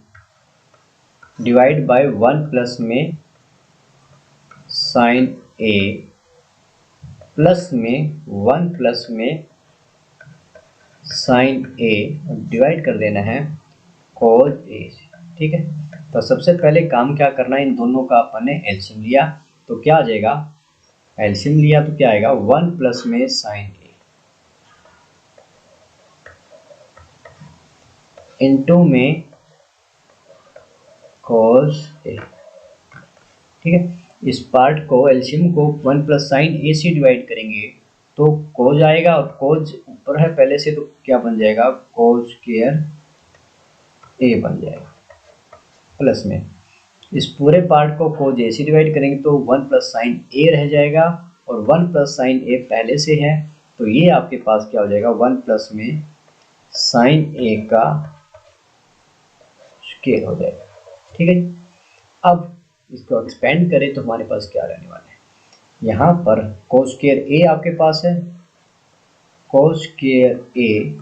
डिवाइड बाय 1 प्लस में साइन ए प्लस में 1 प्लस में साइन ए और डिवाइड कर देना है कोज ए से। ठीक है, तो सबसे पहले काम क्या करना है, इन दोनों का अपन ने एलसीएम लिया तो क्या आ जाएगा, एलसीएम लिया तो क्या आएगा, 1 प्लस में साइन ए इंटू में कोज ए। ठीक है, इस पार्ट को एलसीएम को 1 प्लस साइन ए से डिवाइड करेंगे तो कोज आएगा, और कोज ऊपर है पहले से तो क्या बन जाएगा, कोज स्क्वायर ए बन जाएगा। प्लस में इस पूरे पार्ट को कोज ए से डिवाइड करेंगे तो 1 प्लस साइन ए रह जाएगा, और 1 प्लस साइन ए पहले से है तो ये आपके पास क्या हो जाएगा, 1 प्लस में साइन ए का स्क्वायर हो जाएगा। ठीक है, अब इसको एक्सपेंड करें तो हमारे पास क्या रहने वाला है, यहाँ पर कोस स्क्वायर ए आपके पास है, कोस स्क्वायर ए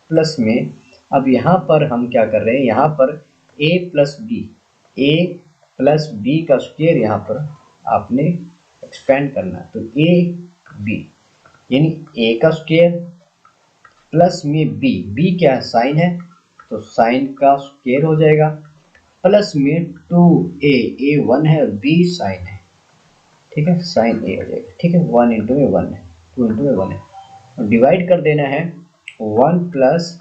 प्लस में, अब यहाँ पर हम क्या कर रहे हैं, यहाँ पर a प्लस बी का स्क्वायर यहाँ पर आपने एक्सपेंड करना है, तो a b यानी a का स्क्वायर प्लस में b क्या है, साइन है तो साइन का स्क्वायर हो जाएगा, प्लस में 2a, a 1 है और b साइन है। ठीक है, साइन a हो जाएगा। ठीक है, 1 इंटू में 1 है, 2 इंटू में 1 है, और डिवाइड कर देना है 1 प्लस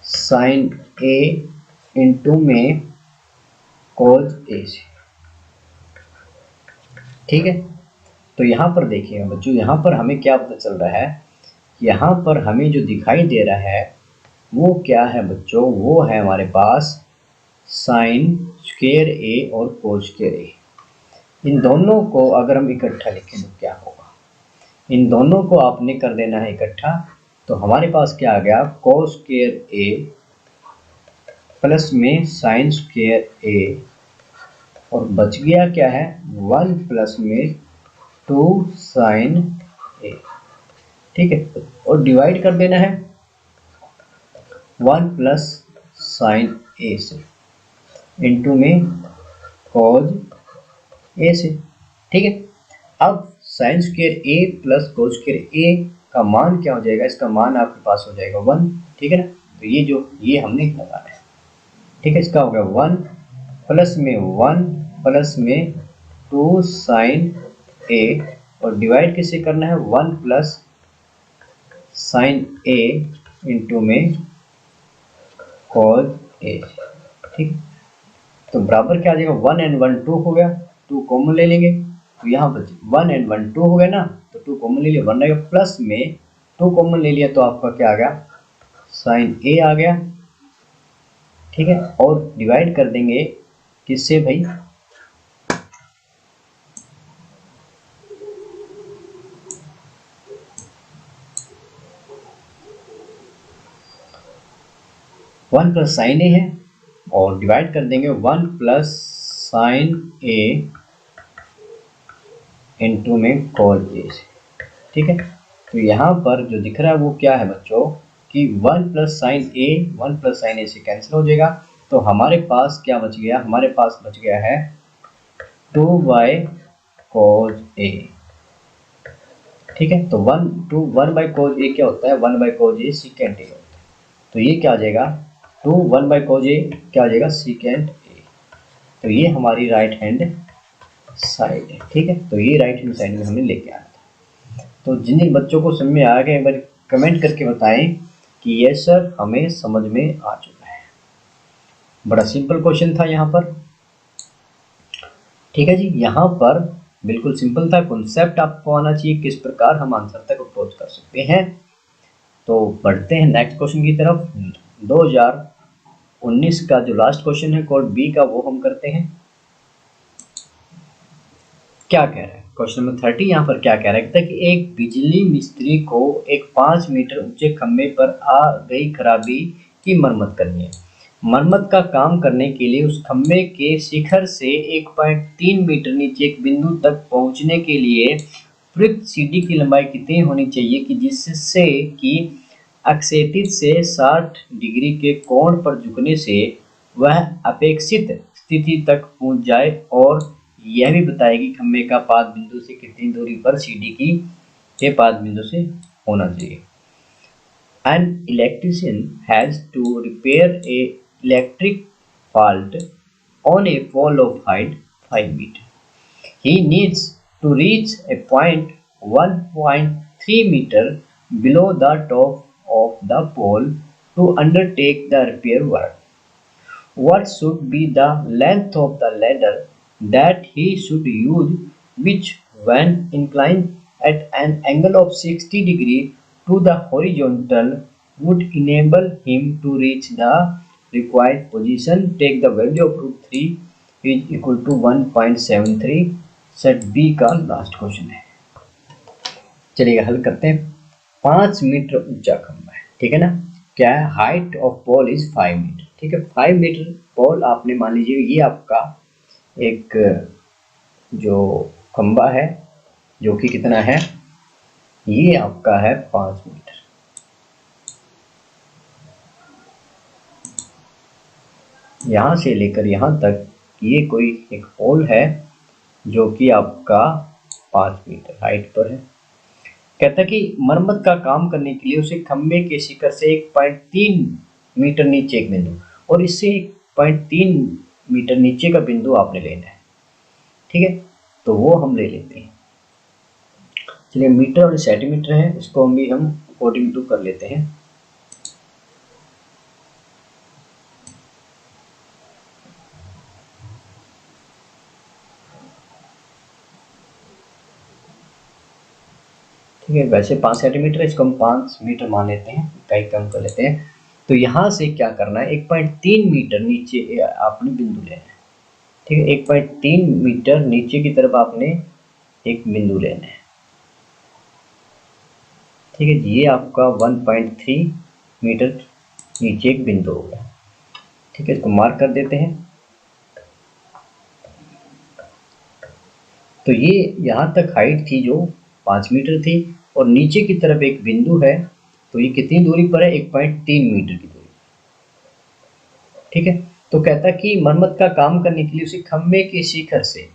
साइन a इंटू में कोज ए से। ठीक है, तो यहाँ पर देखिए बच्चों, यहाँ पर हमें क्या पता चल रहा है, यहाँ पर हमें जो दिखाई दे रहा है वो क्या है बच्चों, वो है हमारे पास साइन स्क्वायर ए और कोज स्क्वायर ए। इन दोनों को अगर हम इकट्ठा लिखें तो क्या होगा, इन दोनों को आपने कर देना है इकट्ठा, तो हमारे पास क्या आ गया, कोज स्क्वायर ए प्लस में साइन स्क्वायर ए, और बच गया क्या है, 1 प्लस में 2 साइन ए। ठीक है, और डिवाइड कर देना है 1 प्लस साइन ए से इंटू में कोज ए से। ठीक है, अब sine square A plus cos square A का मान क्या हो जाएगा, इसका मान आपके पास हो जाएगा 1। ठीक है ना, तो ये हमने लगाना है। ठीक है, इसका हो गया 1 प्लस में 1 प्लस में 2 साइन ए, और डिवाइड किसे करना है, 1 प्लस साइन ए इंटू में कोज ए। ठीक, तो बराबर क्या आ जाएगा, 1 एंड 1 2 हो गया, 2 कॉमन ले लेंगे तो यहाँ पर 1 एंड 1 2 हो गया ना, तो 2 कॉमन ले लिया, 1 रहेगा, प्लस में 2 कॉमन ले लिया तो आपका क्या आ गया, साइन ए आ गया। ठीक है, और डिवाइड कर देंगे किससे भाई, वन प्लस साइन ए है, और डिवाइड कर देंगे 1 प्लस साइन ए इंटू में कोज ए से। ठीक है, तो यहाँ पर जो दिख रहा है वो क्या है बच्चों, कि 1 प्लस साइन ए 1 प्लस साइन ए से कैंसिल हो जाएगा, तो हमारे पास क्या बच गया, हमारे पास बच गया है 2 बाई कोज ए। ठीक है, तो 1 बाई कोज ए क्या होता है, 1 by cause A secant A होता है, तो ये क्या आ जाएगा, 1 बाई कोज ए क्या आ जाएगा, सीकेंट ए। तो ये हमारी राइट हैंड साइड है। ठीक है, तो ये राइट हैंड साइड में हमें लेके आना था। तो जिन बच्चों को समझ में आ गया एक बार कमेंट करके बताएं कि ये सर हमें समझ में आ चुका है। बड़ा सिंपल क्वेश्चन था यहाँ पर। ठीक है जी, यहाँ पर बिल्कुल सिंपल था, कॉन्सेप्ट आपको आना चाहिए किस प्रकार हम आंसर तक अप्रोच कर सकते हैं। तो बढ़ते हैं नेक्स्ट क्वेश्चन की तरफ। 2019 का जो लास्ट क्वेश्चन है कोड बी का, वो हम करते हैं। क्या कह रहा है क्वेश्चन नंबर 30, यहाँ पर क्या कह रहा है कि एक बिजली मिस्त्री को एक 5 मीटर ऊंचे खंभे पर आ गई खराबी की मरम्मत करनी है। मरम्मत का काम करने के लिए उस खंभे के शिखर से 1.3 मीटर नीचे एक बिंदु तक पहुंचने के लिए प्रयुक्त सीढ़ी की लंबाई कितनी होनी चाहिए कि जिससे कि अक्षैतिज से 60 डिग्री के कोण पर झुकने से वह अपेक्षित स्थिति तक पहुंच जाए, और यह भी बताएगी खंभे का पाद बिंदु से कितनी दूरी पर सीढ़ी की के पाद बिंदु से होना चाहिए। An electrician has to repair a electric fault on a pole of height 5 meters. He needs to reach a point 1.3 meter below the top of the pole to undertake the repair work. What should be the length of the ladder that he should use, which, when inclined at an angle of 60 degrees to the horizontal, would enable him to reach the required position? Take the value of root 3 is equal to 1.73. Set B का last question है। चलिए हल करते हैं। 5 metre ऊंचा खंभा है, ठीक है ना। क्या है? Height of pole is 5 metre, ठीक है। 5 मीटर पोल आपने मान लीजिए ये आपका एक जो खंभा है जो कि कितना है, ये आपका है 5 मीटर। यहां से लेकर यहां तक ये कोई एक पोल है जो कि आपका 5 मीटर हाइट पर है। कहता है कि मरम्मत का काम करने के लिए उसे खंभे के शिखर से 1.3 मीटर नीचे एक बिंदु और इससे 1.3 मीटर नीचे का बिंदु आपने लेना है, ठीक है। तो वो हम ले लेते हैं। चलिए मीटर और सेंटीमीटर है, इसको हम अकॉर्डिंग टू कर लेते हैं। ठीक है, वैसे 5 सेंटीमीटर, इसको हम 5 मीटर मान लेते हैं, इकाई कम कर लेते हैं। तो यहाँ से क्या करना है, 1.3 मीटर नीचे आपने बिंदु लेना है, ठीक है। 1.3 मीटर नीचे की तरफ आपने एक बिंदु लेना है, ठीक है। ये आपका 1.3 मीटर नीचे एक बिंदु हो गया, ठीक है। इसको मार्क कर देते हैं। तो ये यहाँ तक हाइट थी जो 5 मीटर थी और नीचे की तरफ एक बिंदु है, तो ये कितनी दूरी पर है, 1.3 मीटर की दूरी, ठीक है। तो कहता कि मरम्मत का काम करने के लिए उसे खंभे के शिखर से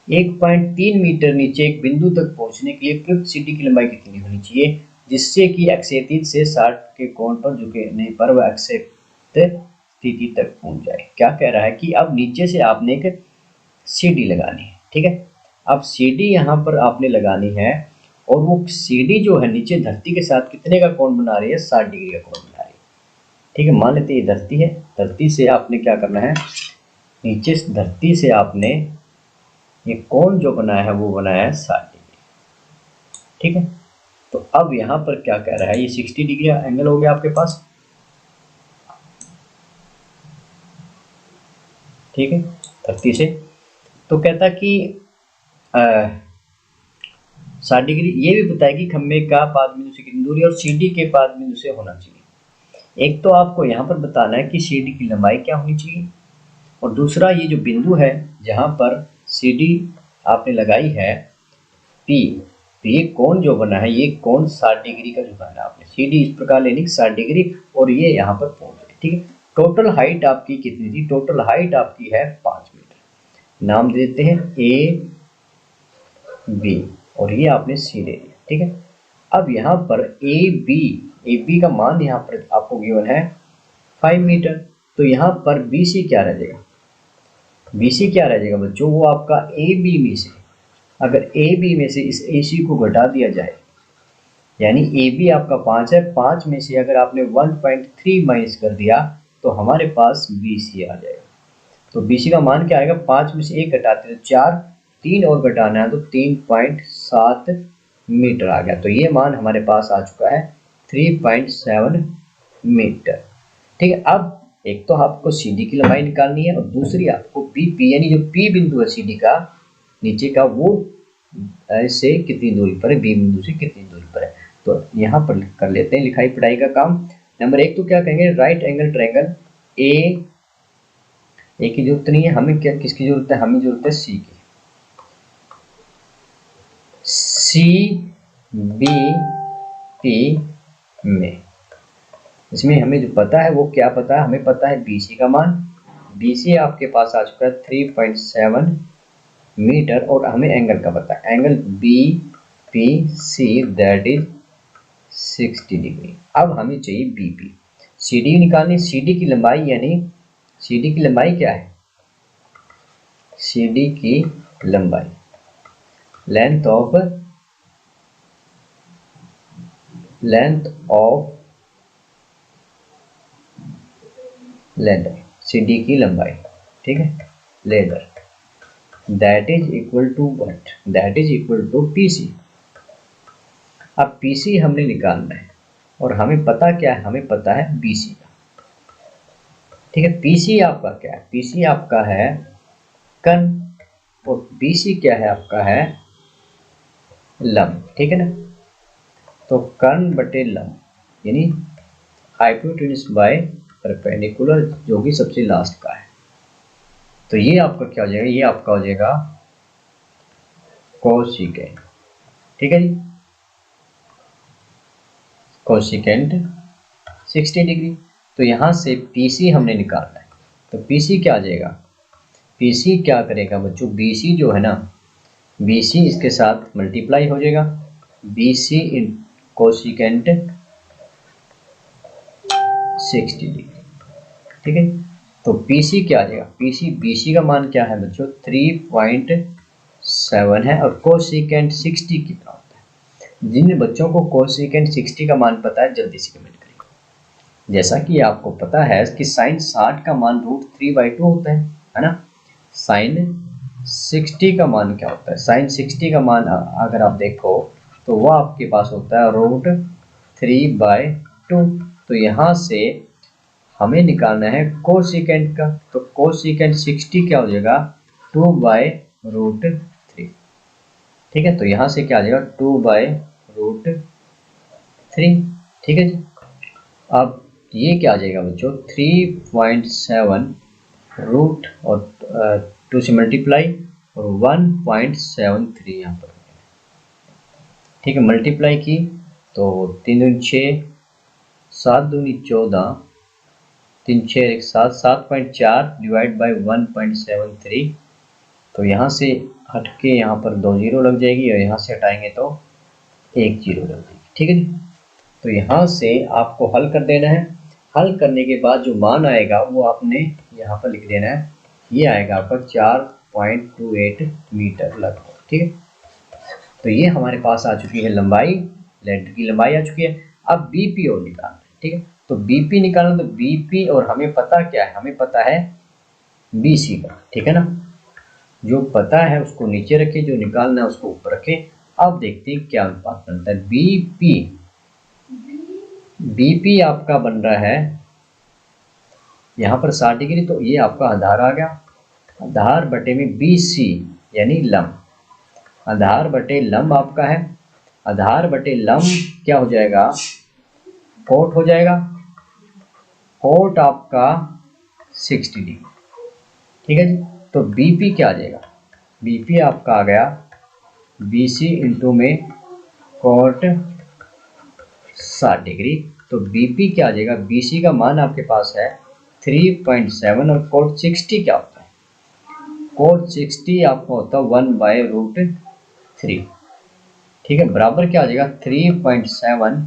1.3 मीटर नीचे एक बिंदु तक पहुंचने के लिए प्रयुक्त सीढ़ी की लंबाई कितनी होनी चाहिए, जिससे कि एक्सेतीत से 60 के कोण पर झुकने पर वह एक्सेप्ट स्थिति तक पहुंच जाए। क्या कह रहा है कि अब नीचे से आपने एक सीढ़ी लगानी है, ठीक है। अब सीढ़ी यहाँ पर आपने लगानी है और वो सीढ़ी जो है नीचे धरती के साथ कितने का कोण बना रही है, 60 डिग्री का कोण बना रही है, ठीक है। मान लेते हैं ये धरती है, धरती से आपने क्या करना है, नीचे धरती से आपने ये कोण जो बनाया है वो बनाया है 60 डिग्री, ठीक है। तो अब यहाँ पर क्या कह रहा है, ये 60 डिग्री एंगल हो गया आपके पास, ठीक है, धरती से। तो कहता कि 60 डिग्री ये भी बताया कि खंभे का पाद बिंदु से कितनी दूरी और सीढ़ी के पाद बिंदु से होना चाहिए। एक तो आपको यहाँ पर बताना है कि सीढ़ी की लंबाई क्या होनी चाहिए, और दूसरा ये जो बिंदु है जहाँ पर सीढ़ी आपने लगाई है P, तो ये कोण जो बना है ये कोण 60 डिग्री का झुकाना है आपने, सीढ़ी इस प्रकार लेनी 60 डिग्री और ये यहाँ पर पहुंच गई, ठीक है। टोटल हाइट आपकी कितनी थी, टोटल हाइट आपकी है 5 मीटर। नाम दे देते हैं A B और ये आपने सी ले लिया, ठीक है। अब यहाँ पर ए बी का मान यहाँ पर आपको गिवन है 5 मीटर, तो यहाँ पर बी सी क्या रह जाएगा, बी सी क्या रह जाएगा बच्चों, वो आपका ए बी में से, अगर ए बी में से इस ए सी को घटा दिया जाए, यानी ए बी आपका 5 है, 5 में से अगर आपने 1.3 माइनस कर दिया तो हमारे पास बी सी आ जाएगा। तो बी सी का मान क्या आएगा, 5 में से 1 घटाते तो 4, 3 और घटाना है तो 3.7 मीटर आ गया। तो ये मान हमारे पास आ चुका है 3.7 मीटर, ठीक है। अब एक तो आपको सीढ़ी की लंबाई निकालनी है और दूसरी आपको पी यानी जो पी बिंदु है सीढ़ी का नीचे का, वो से कितनी दूरी पर है, बी बिंदु से कितनी दूरी पर है। तो यहाँ पर कर लेते हैं लिखाई पढ़ाई का काम। नंबर 1 तो क्या कहेंगे, राइट एंगल ट्रायंगल ए की जरूरत नहीं है हमें, क्या किसकी जरूरत है, हमें जरूरत है सी की, सी बी पी में। इसमें हमें जो पता है वो क्या पता है, हमें पता है BC का मान, BC आपके पास आ चुका है 3.7 मीटर और हमें एंगल का पता है, angle BPC that is 60 degree. अब हमें चाहिए बीपी। सीडी निकालनी, सीडी की लंबाई यानी सीडी की लंबाई क्या है, सीडी की लंबाई लेंथ ऑफ लेदर, सीडी की लंबाई, ठीक है, ladder, that is equal to what, that is equal to PC. अब पीसी हमने निकालना है और हमें पता क्या है, हमें पता है बीसी का, ठीक है। पीसी आपका क्या है, पीसी आपका है कन और बीसी क्या है आपका है लंब, ठीक है ना। तो कर्ण बटे लंब यानी हाइपोटेन्यूज बाय परपेंडिकुलर, जो कि सबसे लास्ट का है। तो ये आपका क्या हो जाएगा, ये आपका हो जाएगा कोसिकेंट, ठीक है जी, कोसिकेंट 60 डिग्री। तो यहाँ से पीसी हमने निकालना है, तो पीसी क्या आ जाएगा, पीसी क्या करेगा बच्चों, बीसी जो है ना, बीसी इसके साथ मल्टीप्लाई हो जाएगा, बीसी इन कोसिकेंट 60 डिग्री, ठीक है। तो पीसी क्या आ जाएगा, पीसी बीसी का मान क्या है बच्चों 3.7 है और कोसिकेंट 60 कितना होता है। जिन बच्चों को कोसिकेंट 60 का मान पता है जल्दी से कमेंट करेंगे। जैसा कि आपको पता है कि साइन 60 का मान √3/2 होता है ना। साइन 60 का मान क्या होता है, साइन 60 का मान अगर आप देखो तो वह आपके पास होता है √3/2। तो यहाँ से हमें निकालना है कोसिकेंट का, तो कोसिकेंट 60 क्या हो जाएगा 2/√3, ठीक है। तो यहाँ से क्या आ जाएगा 2/√3, ठीक है जी। अब ये क्या आ जाएगा बच्चों 3.7 रूट और 2 से मल्टीप्लाई और 1.73 यहाँ पर, ठीक है, मल्टीप्लाई की तो 3 दूनी 6, 7 दूनी 14, 3 6 1 7, 7.4 डिवाइड बाई 1.73। तो यहाँ से हट के यहाँ पर 2 जीरो लग जाएगी और यहाँ से हटाएंगे तो 1 जीरो लग जाएगी, ठीक है जी। तो यहाँ से आपको हल कर देना है, हल करने के बाद जो मान आएगा वो आपने यहाँ पर लिख देना है, ये आएगा आपका 4.28 मीटर लगभग, ठीक है। तो ये हमारे पास आ चुकी है लंबाई, लेंथ की लंबाई आ चुकी है। अब बीपी और निकालना है, ठीक है। तो बीपी निकालना, तो बीपी और हमें पता क्या है, हमें पता है बीसी का, ठीक है ना। जो पता है उसको नीचे रखे, जो निकालना है उसको ऊपर रखे। अब देखते हैं क्या अनुपात बनता है। बीपी आपका बन रहा है यहाँ पर 60 डिग्री, तो ये आपका आधार आ गया, आधार बटे में बीसी यानी लंब, आधार बटे लंब आपका है, आधार बटे लंब क्या हो जाएगा कोट हो जाएगा, कोट आपका 60 डिग्री, ठीक है जी। तो बीपी क्या आ जाएगा, बीपी आपका आ गया बीसी इंटू में कोट 60 डिग्री। तो बीपी क्या आ जाएगा, बीसी का मान आपके पास है 3.7 और कोट 60 क्या होता है, कोट 60 आपका होता है 1/√3, ठीक है, बराबर क्या आ जाएगा 3.7,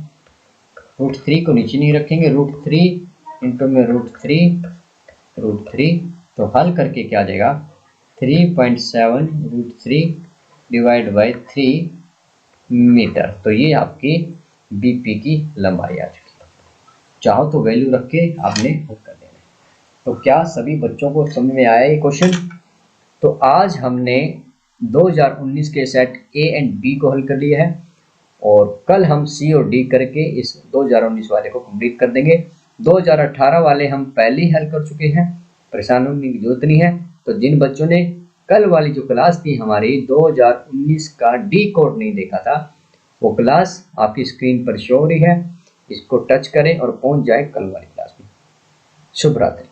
√3 को नीचे नहीं रखेंगे, √3 इंटू में √3, तो हल करके क्या आ जाएगा 3.7 √3 डिवाइड बाई 3 मीटर। तो ये आपकी बीपी की लंबाई आ चुकी है। चाहो तो वैल्यू रख के आपने हल कर देना है। तो क्या सभी बच्चों को समझ में आया ये क्वेश्चन। तो आज हमने 2019 के सेट ए एंड बी को हल कर लिया है और कल हम सी और डी करके इस 2019 वाले को कंप्लीट कर देंगे। 2018 वाले हम पहले ही हल कर चुके हैं, परेशान होने की जरूरत नहीं है। तो जिन बच्चों ने कल वाली जो क्लास थी हमारी 2019 का डी कोड नहीं देखा था, वो क्लास आपकी स्क्रीन पर शो हो रही है, इसको टच करें और पहुंच जाए कल वाली क्लास में। शुभ रात्रि।